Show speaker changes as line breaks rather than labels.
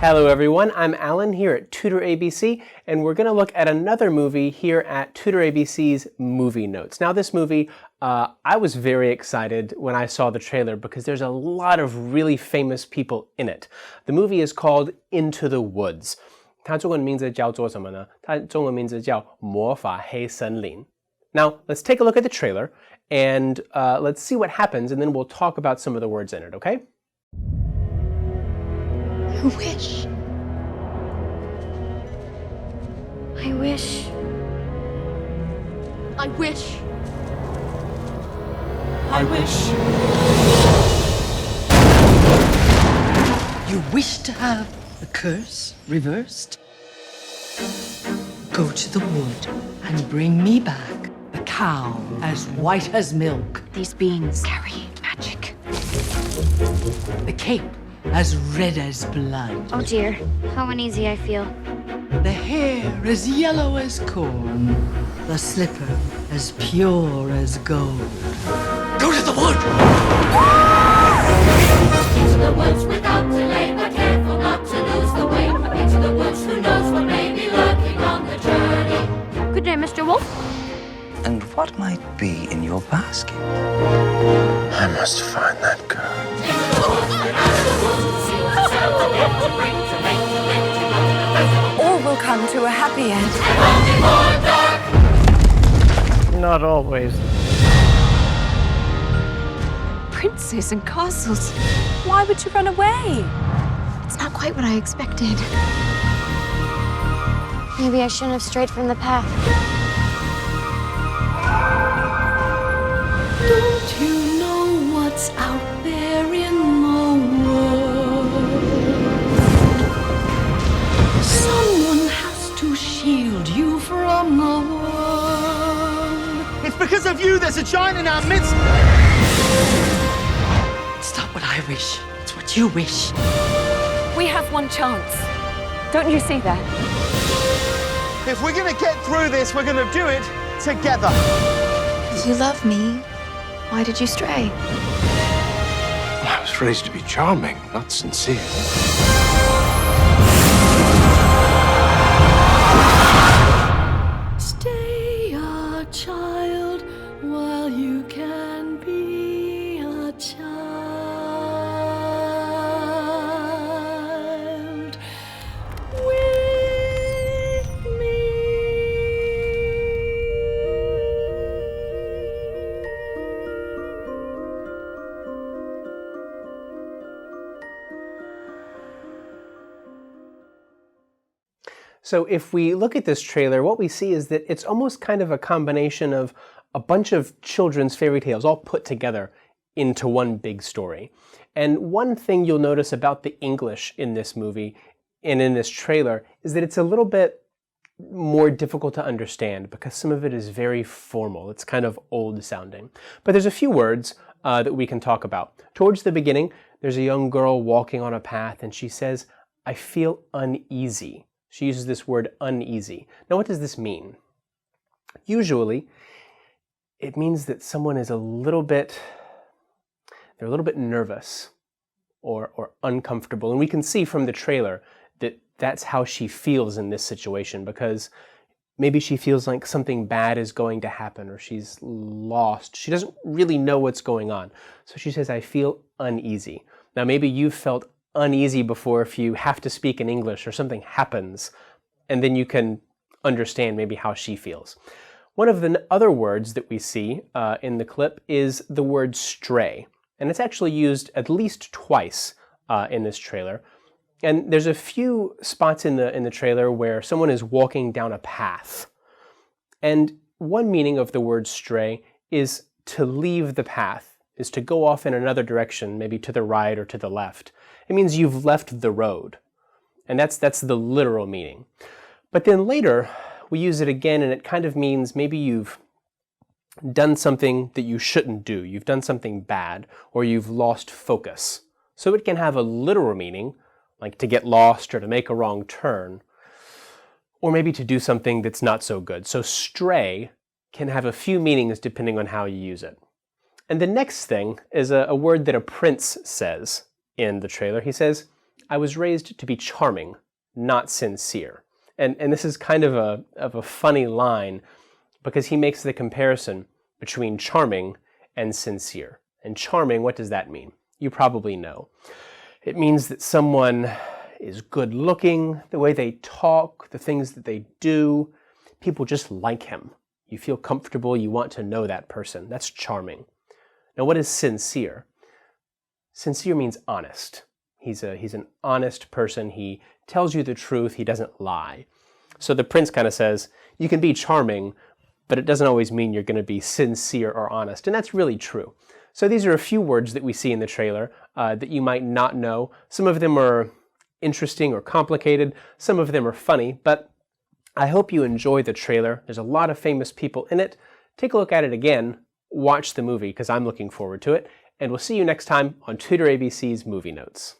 Hello everyone, I'm Alan here at TutorABC, and we're going to look at another movie here at TutorABC's Movie Notes. Now this movie, I was very excited when I saw the trailer because there's a lot of really famous people in it. The movie is called Into the Woods. 它中文名字叫做什么呢？它中文名字叫魔法黑森林。Now, let's take a look at the trailer, and let's see what happens, and then we'll talk about some of the words in it, okay?
I wish. I wish. I wish.
I wish. You wish to have the curse reversed? Go to the wood and bring me back a cow as white as milk.
These beans carry magic.
The cape as red as blood.
Oh dear, how uneasy I feel.
The hair as yellow as corn. The slipper as pure as gold. Go to the wood!
Into the woods without delay, but careful not to lose the way. Into the woods, who knows what may be lurking on the journey.
Good day, Mr. Wolf.
And what might be in your basket? I must find that girl.
All will come to a happy end.
Not always.
Princes and castles. Why would you run away?
It's not quite what I expected. Maybe I shouldn't have strayed from the path.
Don't you know what's out there in the world? Someone has to shield you from the world.
It's because of you there's a giant in our midst.
It's not what I wish, it's what you wish.
We have one chance. Don't you see that?
If we're gonna get through this, we're gonna do it together.
If you love me, why did you stray?
I was raised to be charming, not sincere.
Stay a child while you can be a child with me.
So if we look at this trailer, what we see is that it's almost kind of a combination of a bunch of children's fairy tales all put together into one big story. And one thing you'll notice about the English in this movie and in this trailer is that it's a little bit more difficult to understand because some of it is very formal. It's kind of old sounding. But there's a few words that we can talk about. Towards the beginning, there's a young girl walking on a path and she says, "I feel uneasy." She uses this word uneasy. Now what does this mean? Usually, it means that someone is they're a little bit nervous or uncomfortable. And we can see from the trailer that that's how she feels in this situation because maybe she feels like something bad is going to happen or she's lost. She doesn't really know what's going on. So she says, "I feel uneasy." Now maybe you've felt uneasy before if you have to speak in English or something happens, and then you can understand maybe how she feels. One of the other words that we see in the clip is the word stray, and it's actually used at least twice in this trailer. And there's a few spots in the trailer where someone is walking down a path. And one meaning of the word stray is to leave the path, is to go off in another direction, maybe to the right or to the left. It means you've left the road. And that's the literal meaning. But then later, we use it again and it kind of means maybe you've done something that you shouldn't do. You've done something bad, or you've lost focus. So it can have a literal meaning, like to get lost or to make a wrong turn, or maybe to do something that's not so good. So stray can have a few meanings depending on how you use it. And the next thing is a word that a prince says in the trailer. He says, I was raised to be charming, not sincere. And this is kind of a funny line because he makes the comparison between charming and sincere. And charming, what does that mean? You probably know. It means that someone is good looking, the way they talk, the things that they do. People just like him. You feel comfortable, you want to know that person. That's charming. Now, what is sincere? Sincere means honest. He's an honest person. He tells you the truth. He doesn't lie. So the prince kind of says, you can be charming, but it doesn't always mean you're going to be sincere or honest. And that's really true. So these are a few words that we see in the trailer that you might not know. Some of them are interesting or complicated. Some of them are funny, but I hope you enjoy the trailer. There's a lot of famous people in it. Take a look at it again. Watch the movie because I'm looking forward to it. And we'll see you next time on TutorABC's Movie Notes.